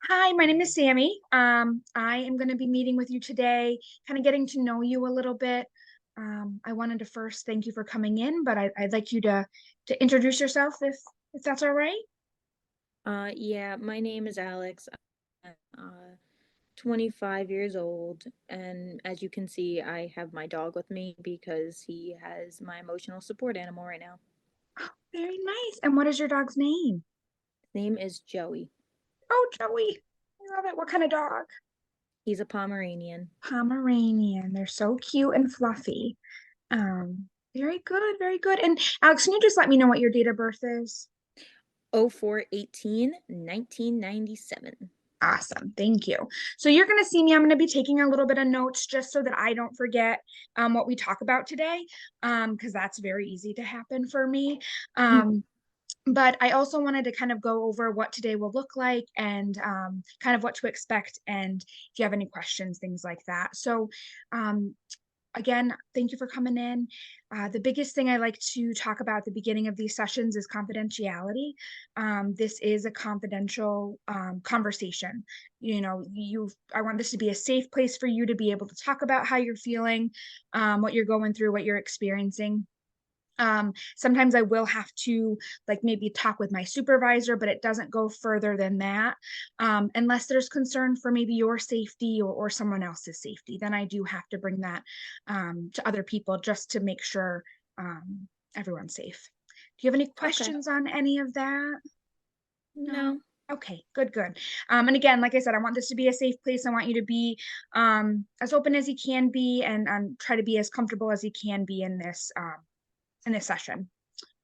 Hi, my name is Sammy. I am going to be meeting with you today, kind of getting to know you a little bit. I wanted to first thank you for coming in, but I'd like you to introduce yourself if that's all right. Yeah, my name is Alex. I'm 25 years old, and as you can see, I have my dog with me because he has my emotional support animal right now. Very nice. And what is your dog's name? His name is Joey. Oh, Joey. I love it. What kind of dog? He's a Pomeranian. Pomeranian. They're so cute and fluffy. Very good, very good. And Alex, can you just let me know what your date of birth is? 1997. Awesome. Thank you. So you're going to see me. I'm going to be taking a little bit of notes just so that I don't forget what we talk about today, because that's very easy to happen for me. Um, but I also wanted to kind of go over what today will look like and kind of what to expect. And if you have any questions, things like that. So um, again, thank you for coming in. The biggest thing I like to talk about at the beginning of these sessions is confidentiality. This is a confidential conversation. I want this to be a safe place for you to be able to talk about how you're feeling, what you're going through, what you're experiencing. Sometimes I will have to like maybe talk with my supervisor, but it doesn't go further than that. Unless there's concern for maybe your safety or someone else's safety, then I do have to bring that to other people just to make sure everyone's safe. Do you have any Okay. questions on any of that? No. No. Okay, good, good. And again, like I said, I want this to be a safe place. I want you to be as open as you can be and try to be as comfortable as you can be in this session.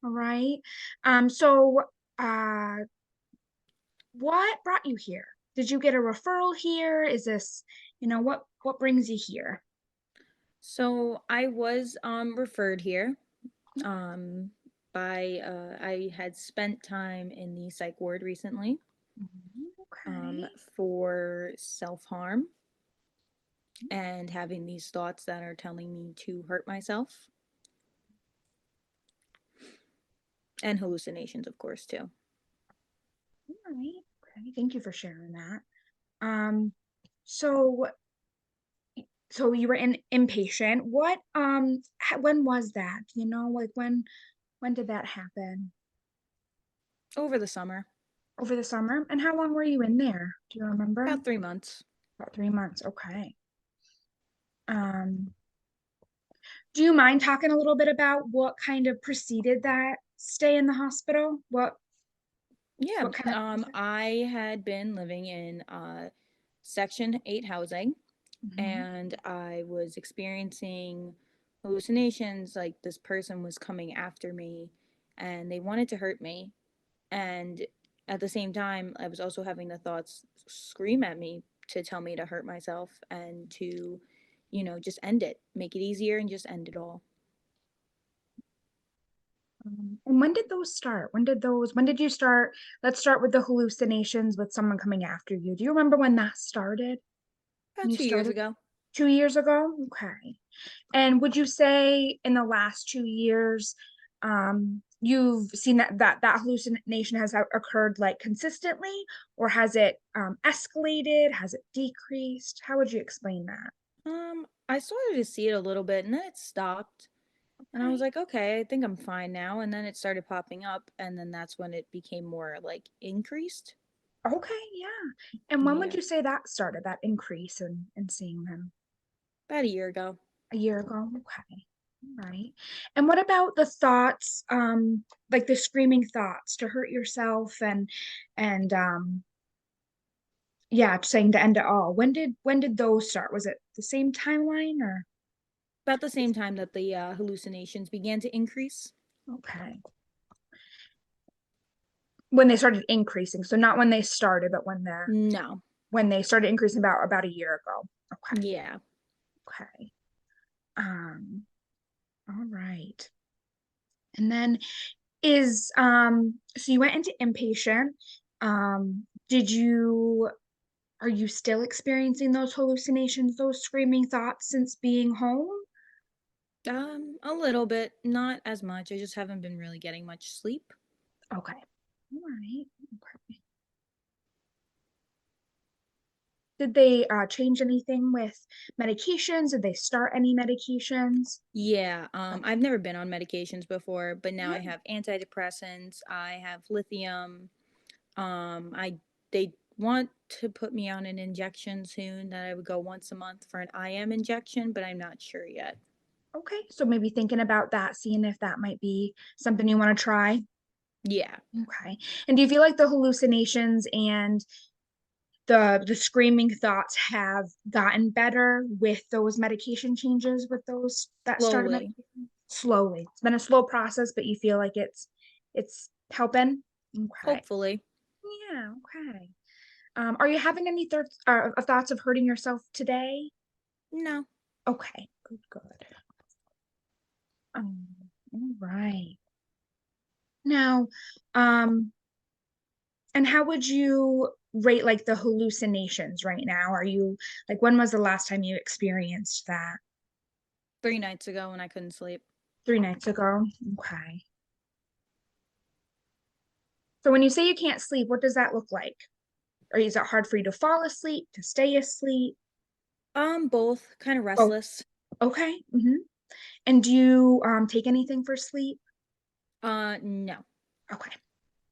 All right. So uh what brought you here? Did you get a referral here? Is this, what brings you here? So I was referred here um by I had spent time in the psych ward recently Okay. for self-harm and having these thoughts that are telling me to hurt myself, and hallucinations, of course, too. All right. Okay. Thank you for sharing that. Um, so so you were in inpatient. When was that? Like when did that happen? Over the summer, Over the summer? And how long were you in there? Do you remember? about 3 months. About 3 months. Okay. Um, Do you mind talking a little bit about what kind of preceded that stay in the hospital? Yeah, What kind of I had been living in Section 8 housing, Mhm. and I was experiencing hallucinations like this person was coming after me and they wanted to hurt me. And at the same time, I was also having the thoughts scream at me to tell me to hurt myself and to, just end it, make it easier and just end it all. And when did those start? When did you start? Let's start with the hallucinations with someone coming after you. Do you remember when that started? When About you 2 years started ago. 2 years ago? Okay. And would you say in the last 2 years, you've seen that hallucination has occurred like consistently, or has it escalated? Has it decreased? How would you explain that? I started to see it a little bit and then it stopped. And I was Okay. like, okay, I think I'm fine now. And then it started popping up, and then that's when it became more like increased. Okay, yeah. And when would Yeah, you say that started, that increase in seeing them? about a year ago. A year ago? Okay. All right. And what about the thoughts, like the screaming thoughts to hurt yourself and yeah, saying to end it all. When did those start? Was it the same timeline or About the same time that the hallucinations began to increase. okay. When they started increasing. So not when they started, but No. when they started increasing about a year ago. Okay. Yeah. Okay. Um, all right. And then so you went into inpatient. Did you Are you still experiencing those hallucinations, those screaming thoughts since being home? A little bit, not as much. I just haven't been really getting much sleep. Okay. All right. Okay. Did they change anything with medications? Did they start any medications? Yeah, Oh, I've never been on medications before, but now I yeah. have antidepressants, I have lithium. I they want to put me on an injection soon that I would go once a month for an IM injection, but I'm not sure yet. Okay, so maybe thinking about that, seeing if that might be something you want to try. Yeah, Okay. And do you feel like the hallucinations and the screaming thoughts have gotten better with those medication changes with those that started slowly, medication? Slowly. It's been a slow process, but you feel like it's helping? Okay. hopefully. Yeah, okay. Are you having any thoughts of hurting yourself today? No. Okay, good, good. All right. Now, um, and how would you rate like the hallucinations right now? Are you like when was the last time you experienced that? 3 nights ago when I couldn't sleep. 3 nights ago. Okay. So when you say you can't sleep, what does that look like? Or is it hard for you to fall asleep, to stay asleep? Both kind of Oh, restless. okay. And do you take anything for sleep? No. Okay.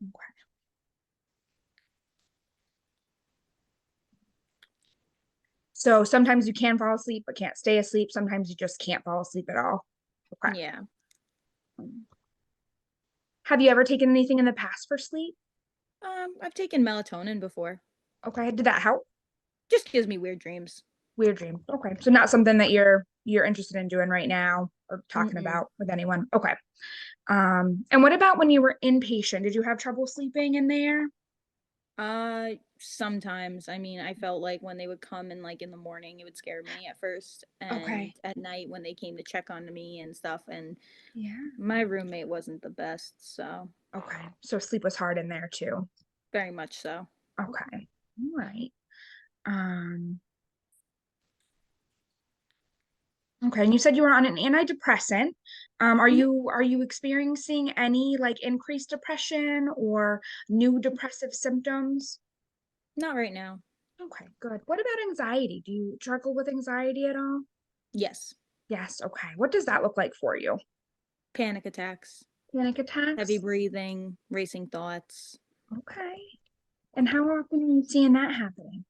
Okay. So sometimes you can fall asleep but can't stay asleep. Sometimes you just can't fall asleep at all. Okay. Yeah. Have you ever taken anything in the past for sleep? I've taken melatonin before. Okay. Did that help? Just gives me weird dreams. Weird dream. Okay. So not something that you're interested in doing right now or talking Mm-mm. about with anyone. Okay. And what about when you were inpatient? Did you have trouble sleeping in there? Sometimes. I mean, I felt like when they would come in like in the morning, it would scare me at first, and Okay. at night when they came to check on me and stuff, and Yeah. my roommate wasn't the best, so Okay. So sleep was hard in there too. very much so. Okay. All right. Um, okay. And you said you were on an antidepressant. Mhm. Are you experiencing any like increased depression or new depressive symptoms? Not right now. Okay, good. What about anxiety? Do you struggle with anxiety at all? Yes. Yes. Okay. What does that look like for you? Panic attacks, Panic heavy attacks? breathing, racing thoughts. Okay. And how often are you seeing that happening?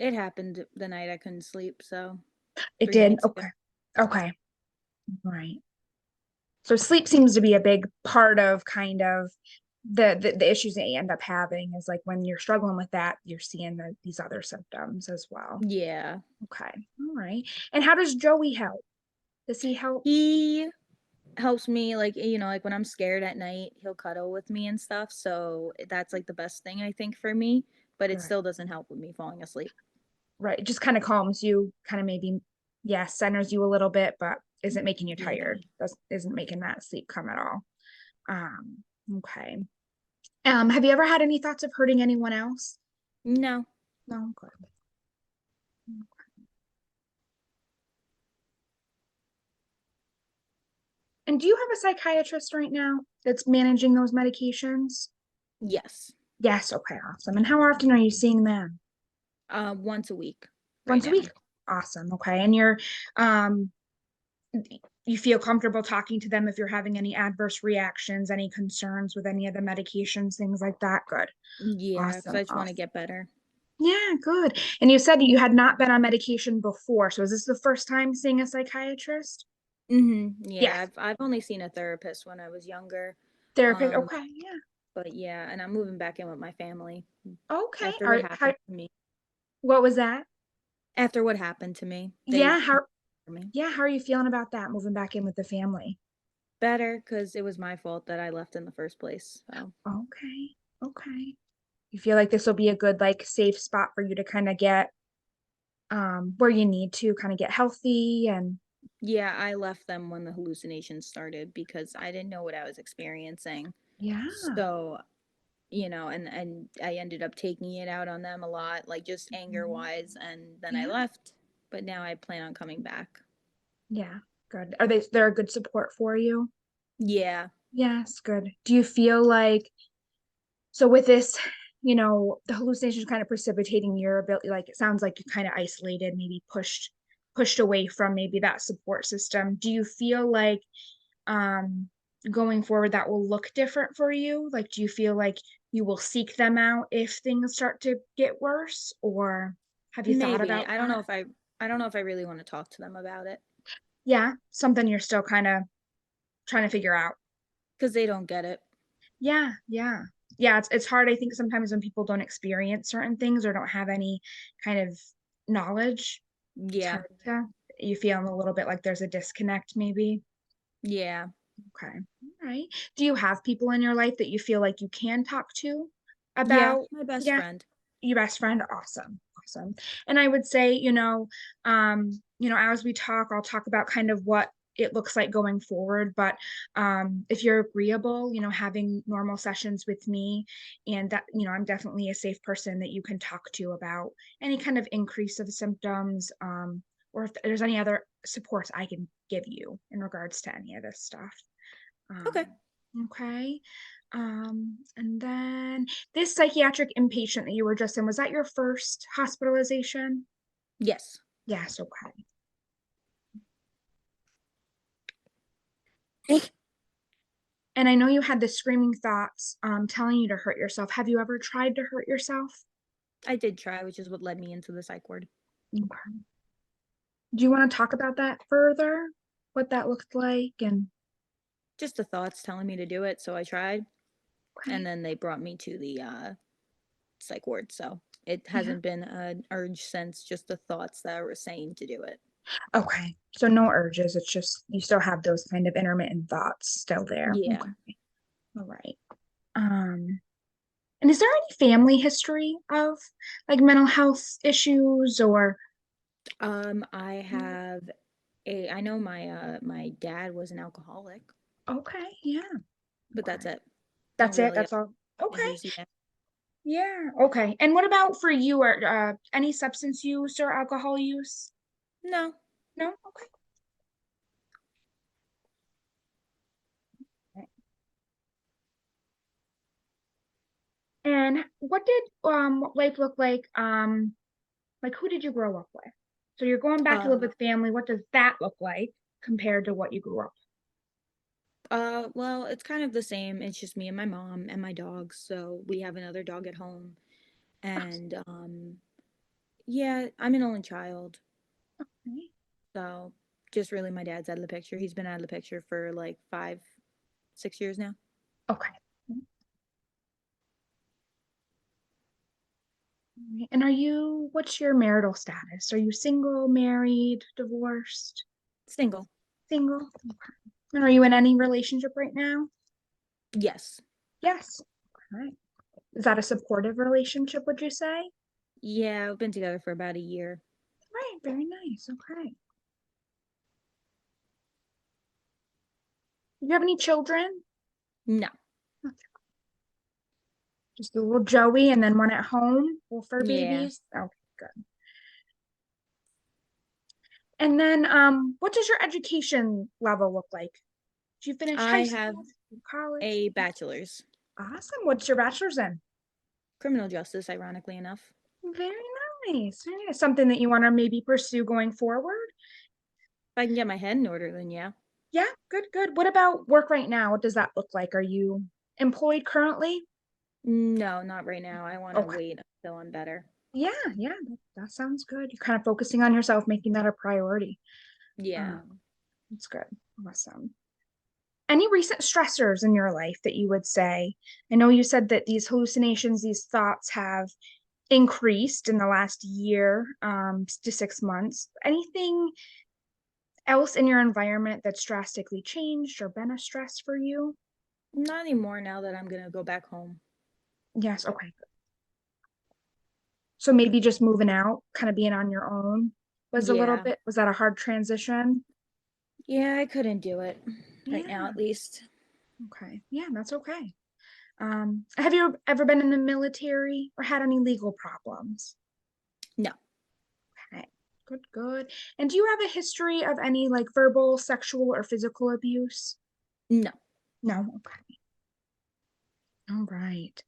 It happened the night I couldn't sleep, so It three did. nights ago. Okay. Okay. Right. So sleep seems to be a big part of kind of the issues that you end up having is like when you're struggling with that, you're seeing these other symptoms as well. Yeah. Okay. All right. And how does Joey help? Does he help? He helps me like like when I'm scared at night, he'll cuddle with me and stuff. So that's like the best thing I think for me, but it Good. still doesn't help with me falling asleep. Right. It just kind of calms you, kind of maybe, yeah, centers you a little bit, but isn't making you Yeah. tired. Isn't making that sleep come at all. Um, okay. Have you ever had any thoughts of hurting anyone else? No. No, good. And do you have a psychiatrist right now that's managing those medications? Yes. Yes, okay, awesome. And how often are you seeing them? Once a week right Once a now. week. Awesome. Okay. And um you feel comfortable talking to them if you're having any adverse reactions, any concerns with any of the medications, things like that. Good. Yeah, because Awesome. I just want to Awesome. get better. Yeah, good. And you said you had not been on medication before. So is this the first time seeing a psychiatrist? Yeah, Yes. I've only seen a therapist when I was younger. Therapist. Um, Okay. Yeah. but yeah, and I'm moving back in with my family Okay. after All what right. happened to me. What was that? After what happened to me, they Yeah. for me How are you feeling about that moving back in with the family? better because it was my fault that I left in the first place. So Okay. Okay. You feel like this will be a good like safe spot for you to kind of get where you need to kind of get healthy and yeah, I left them when the hallucinations started because I didn't know what I was experiencing. yeah. So, and I ended up taking it out on them a lot, like just anger Mhm. wise, and then I Yeah. left. But now I plan on coming back. Yeah. Good. They're a good support for you? Yeah. Yes, good. Do you feel like so with this the hallucinations kind of precipitating your ability, like it sounds like you kind of isolated, maybe pushed away from maybe that support system. Do you feel like um going forward that will look different for you? Like, do you feel like you will seek them out if things start to get worse, or have you thought Maybe. about that? I don't know if I really want to talk to them about it Yeah, something you're still kind of trying to figure out. because they don't get it. Yeah, yeah. Yeah, it's hard, I think, sometimes when people don't experience certain things or don't have any kind of knowledge. It's Yeah. hard to, you feel a little bit like there's a disconnect maybe. Yeah. Okay. All right. Do you have people in your life that you feel like you can talk to Yeah, about? my best Yeah, friend. your best friend? Awesome. Awesome. And I would say, as we talk, I'll talk about kind of what it looks like going forward. But if you're agreeable, having normal sessions with me, and that, I'm definitely a safe person that you can talk to about any kind of increase of symptoms, or if there's any other supports I can give you in regards to any of this stuff. Okay. Um, okay. And then this psychiatric inpatient that you were just in, was that your first hospitalization? Yes. Yes, okay. And I know you had the screaming thoughts telling you to hurt yourself. Have you ever tried to hurt yourself? I did try, which is what led me into the psych ward. Okay. Do you want to talk about that further? What that looked like? And Just the thoughts telling me to do it, so I tried, and okay. then they brought me to the psych ward. So it Yeah. hasn't been an urge since, just the thoughts that were saying to do it. Okay. So no urges. It's just you still have those kind of intermittent thoughts still there. Yeah. Okay. All right. Um, And is there any family history of like mental health issues or I have I know my dad was an alcoholic, okay, yeah. but that's Okay. it. No That's it. really That's all. Okay. issues. Yeah. Yeah. Okay. And what about for you or any substance use or alcohol use? No. No? Okay. And what did life look like who did you grow up with? So you're going back to live Uh with family. What does that look like compared to what you grew up well, it's kind of the same. It's just me and my mom and my dogs. So we have another dog at home. with? And yeah, I'm an only child. Okay. So just really my dad's out of the picture. He's been out of the picture for like 6 years now. Okay. And what's your marital status? Are you single, married, divorced? Single. Single? Okay. And are you in any relationship right now? Yes. Yes. All right. Is that a supportive relationship, would you say? Yeah, we've been together for about a year. Right, very nice. Okay. Do you have any children? No. Just a little Joey and then one at home, little fur Yeah. babies. Okay, good. And then what does your education level look like? Did you finish high I have school, college? a bachelor's. Awesome. What's your bachelor's in? Criminal justice, ironically enough. Very nice. Very nice. Something that you want to maybe pursue going forward? If I can get my head in order, then yeah. Yeah, good, good. What about work right now? What does that look like? Are you employed currently? No, not right now. I want to Okay. wait until I'm better. Yeah, yeah, that sounds good. You're kind of focusing on yourself, making that a priority. Yeah. That's good. Awesome. Any recent stressors in your life that you would say? I know you said that these hallucinations, these thoughts have increased in the last year to 6 months. Anything else in your environment that's drastically changed or been a stress for you? Not anymore now that I'm going to go back home. Yes, okay. So maybe just moving out, kind of being on your own was a little Yeah. bit, was that a hard transition? Yeah, I couldn't do it right now, Yeah, at least. okay. Yeah, that's okay. Have you ever been in the military or had any legal problems? No. Okay, good, good. And do you have a history of any like verbal, sexual, or physical abuse? No. No, okay. All right.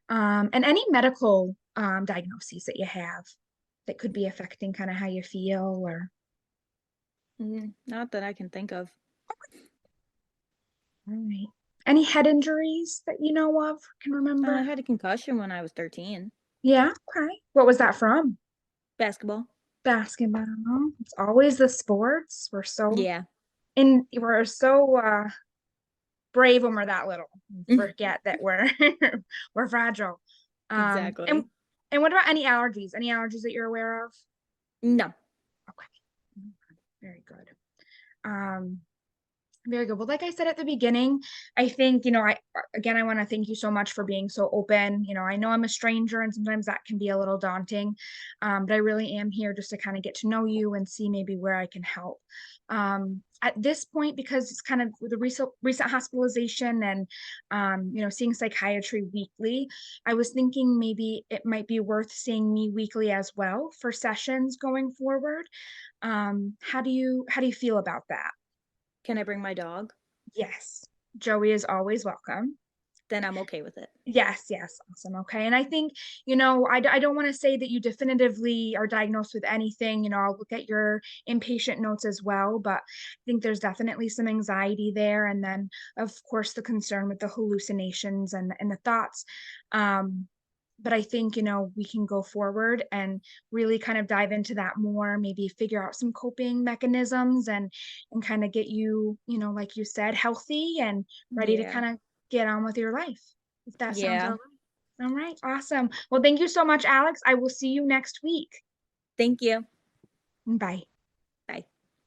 And any medical diagnoses that you have that could be affecting kind of how you feel or Not that I can think of. all right. Any head injuries that you know of, can I remember? had a concussion when I was 13. Yeah, okay. What was that from? Basketball. Basketball. It's always the sports. Yeah. We're so brave when we're that little. We forget that we're we're fragile. Um and Exactly. and what about any allergies? Any allergies that you're aware of? No. Okay. Very good. Um Very good. Well, like I said at the beginning, I think, I want to thank you so much for being so open. I know I'm a stranger and sometimes that can be a little daunting, but I really am here just to kind of get to know you and see maybe where I can help. At this point, because it's kind of the recent hospitalization and, seeing psychiatry weekly, I was thinking maybe it might be worth seeing me weekly as well for sessions going forward. How do you feel about that? Can I bring my dog? Yes, Joey is always welcome. Then I'm okay with it. Yes, yes, awesome. Okay. And I think, I don't want to say that you definitively are diagnosed with anything. I'll look at your inpatient notes as well, but I think there's definitely some anxiety there. And then, of course, the concern with the hallucinations and the thoughts. Um, but I think, we can go forward and really kind of dive into that more, maybe figure out some coping mechanisms and kind of get you, like you said, healthy and ready to Yeah. kind of get on with your life, if that sounds all Yeah. right. All right, awesome. Well, thank you so much, Alex. I will see you next week. Thank you. Bye.